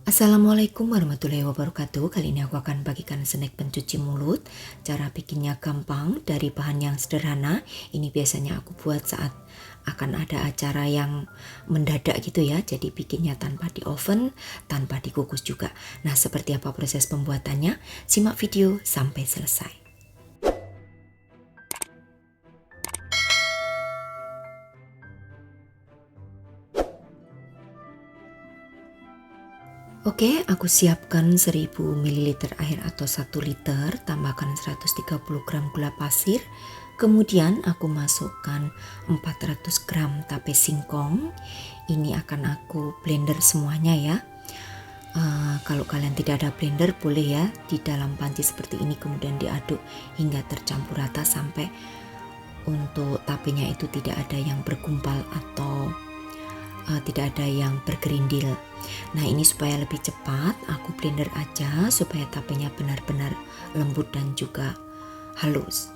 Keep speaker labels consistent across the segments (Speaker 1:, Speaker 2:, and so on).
Speaker 1: Assalamualaikum warahmatullahi wabarakatuh. Kali ini aku akan bagikan snack pencuci mulut. Cara bikinnya gampang dari bahan yang sederhana. Ini biasanya aku buat saat akan ada acara yang mendadak gitu ya. Jadi bikinnya tanpa di oven, tanpa dikukus juga. Nah, seperti apa proses pembuatannya? Simak video sampai selesai. Oke, aku siapkan 1000 ml air atau 1 liter, tambahkan 130 gram gula pasir, kemudian aku masukkan 400 gram tape singkong. Ini akan aku blender semuanya ya. Kalau kalian tidak ada blender boleh ya di dalam panci seperti ini, kemudian diaduk hingga tercampur rata sampai untuk tapenya itu tidak ada yang bergumpal atau tidak ada yang bergerindil. Nah, ini supaya lebih cepat aku blender aja supaya tapenya benar-benar lembut dan juga halus.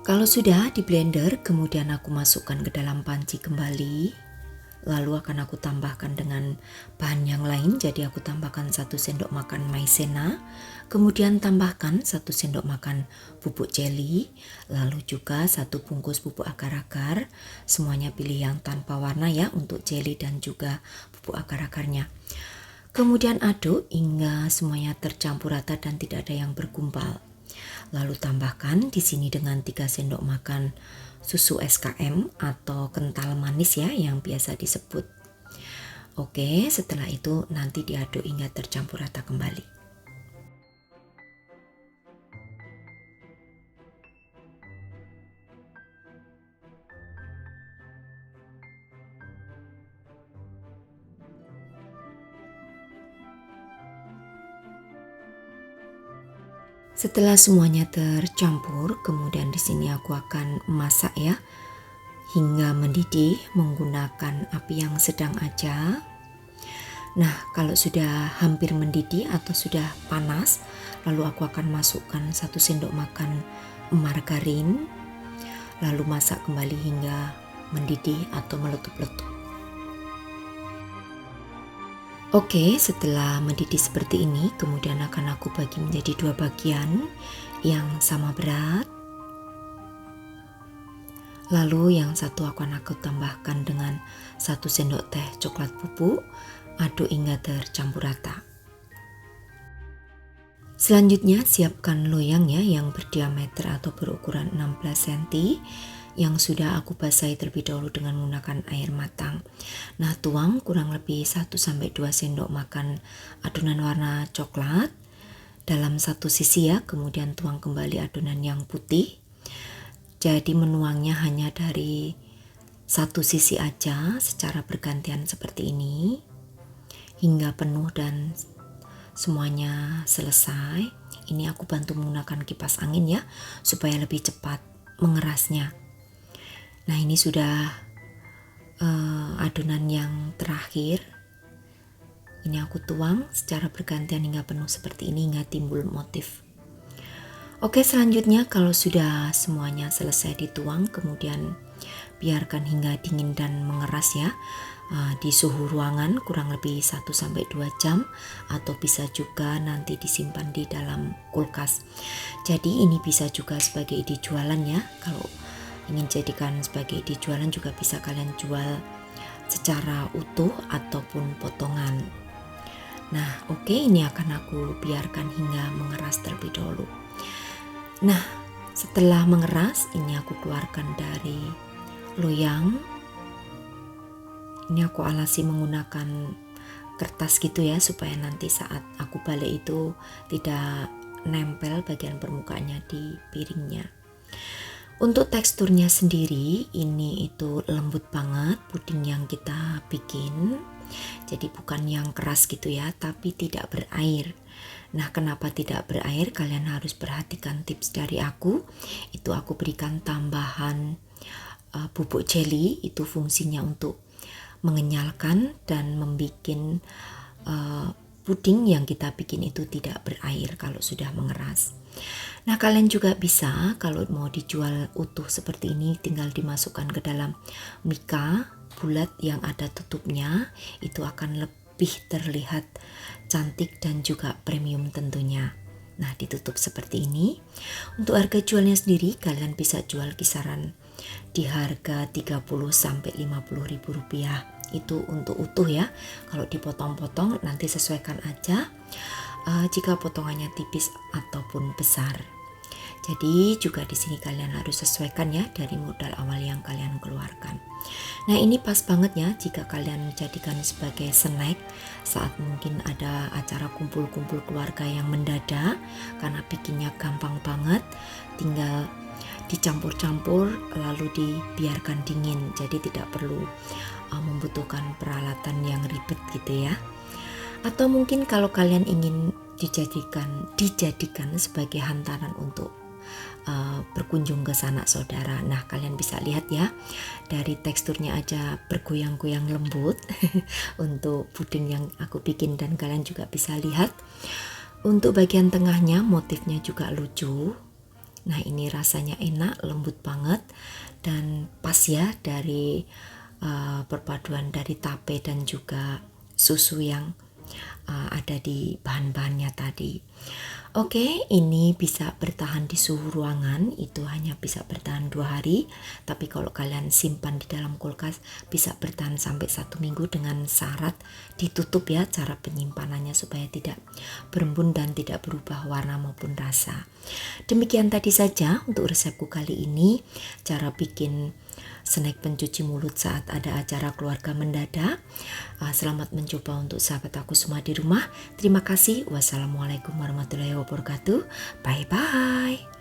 Speaker 1: Kalau sudah di blender, kemudian aku masukkan ke dalam panci kembali. Lalu akan aku tambahkan dengan bahan yang lain. Jadi aku tambahkan 1 sendok makan maizena, kemudian tambahkan 1 sendok makan bubuk jeli, lalu juga 1 bungkus bubuk agar-agar. Semuanya pilih yang tanpa warna ya untuk jeli dan juga bubuk agar-agarnya. Kemudian aduk hingga semuanya tercampur rata dan tidak ada yang bergumpal. Lalu tambahkan di sini dengan 3 sendok makan susu SKM atau kental manis ya yang biasa disebut. Oke, setelah itu nanti diaduk hingga tercampur rata kembali. Setelah semuanya tercampur, kemudian di sini aku akan masak ya hingga mendidih menggunakan api yang sedang aja. Nah, kalau sudah hampir mendidih atau sudah panas, lalu aku akan masukkan 1 sendok makan margarin, lalu masak kembali hingga mendidih atau meletup-letup. Oke, setelah mendidih seperti ini, kemudian akan aku bagi menjadi 2 bagian yang sama berat. Lalu yang satu akan aku tambahkan dengan 1 sendok teh coklat bubuk, aduk hingga tercampur rata. Selanjutnya siapkan loyang ya yang berdiameter atau berukuran 16 cm yang sudah aku basahi terlebih dahulu dengan menggunakan air matang. Nah, tuang kurang lebih 1-2 sendok makan adonan warna coklat dalam satu sisi ya, kemudian tuang kembali adonan yang putih. Jadi menuangnya hanya dari satu sisi aja secara bergantian seperti ini hingga penuh dan semuanya selesai. Ini aku bantu menggunakan kipas angin ya supaya lebih cepat mengerasnya. Nah, ini sudah adonan yang terakhir. Ini aku tuang secara bergantian hingga penuh seperti ini hingga timbul motif. Oke, selanjutnya kalau sudah semuanya selesai dituang, kemudian biarkan hingga dingin dan mengeras ya di suhu ruangan kurang lebih 1-2 jam atau bisa juga nanti disimpan di dalam kulkas. Jadi ini bisa juga sebagai ide jualan ya. Kalau ingin jadikan sebagai ide jualan juga bisa kalian jual secara utuh ataupun potongan. Nah, oke, ini akan aku biarkan hingga mengeras terlebih dahulu. Nah, setelah mengeras, ini aku keluarkan dari loyang. Ini aku alasi menggunakan kertas gitu ya, supaya nanti saat aku balik itu tidak nempel bagian permukaannya di piringnya. Untuk teksturnya sendiri, ini itu lembut banget puding yang kita bikin. Jadi bukan yang keras gitu ya, tapi tidak berair. Nah, kenapa tidak berair? Kalian harus perhatikan tips dari aku. Itu aku berikan tambahan bubuk jeli, itu fungsinya untuk mengenyalkan dan membuat puding yang kita bikin itu tidak berair kalau sudah mengeras. Nah, kalian juga bisa kalau mau dijual utuh seperti ini tinggal dimasukkan ke dalam mika bulat yang ada tutupnya, itu akan lebih terlihat cantik dan juga premium tentunya. Nah, ditutup seperti ini. Untuk harga jualnya sendiri, kalian bisa jual kisaran di harga 30 sampai 50 ribu rupiah. Itu untuk utuh ya. Kalau dipotong-potong nanti sesuaikan aja jika potongannya tipis ataupun besar. Jadi juga di sini kalian harus sesuaikan ya dari modal awal yang kalian keluarkan. Nah, ini pas banget ya jika kalian jadikan sebagai snack saat mungkin ada acara kumpul-kumpul keluarga yang mendadak, karena bikinnya gampang banget, tinggal dicampur-campur lalu dibiarkan dingin. Jadi tidak perlu membutuhkan peralatan yang ribet gitu ya. Atau mungkin kalau kalian ingin dijadikan sebagai hantaran untuk berkunjung ke sanak saudara. Nah, kalian bisa lihat ya, dari teksturnya aja bergoyang-goyang lembut untuk puding yang aku bikin, dan kalian juga bisa lihat untuk bagian tengahnya motifnya juga lucu. Nah, ini rasanya enak, lembut banget, dan pas ya dari perpaduan dari tape dan juga susu yang ada di bahan-bahannya tadi. Oke, ini bisa bertahan di suhu ruangan, itu hanya bisa bertahan 2 hari. Tapi kalau kalian simpan di dalam kulkas bisa bertahan sampai 1 minggu dengan syarat ditutup ya cara penyimpanannya supaya tidak berembun dan tidak berubah warna maupun rasa. Demikian tadi saja untuk resepku kali ini, cara bikin snack pencuci mulut saat ada acara keluarga mendadak. Selamat mencoba untuk sahabat aku semua di rumah. Terima kasih. Wassalamualaikum warahmatullahi wabarakatuh. Bye bye.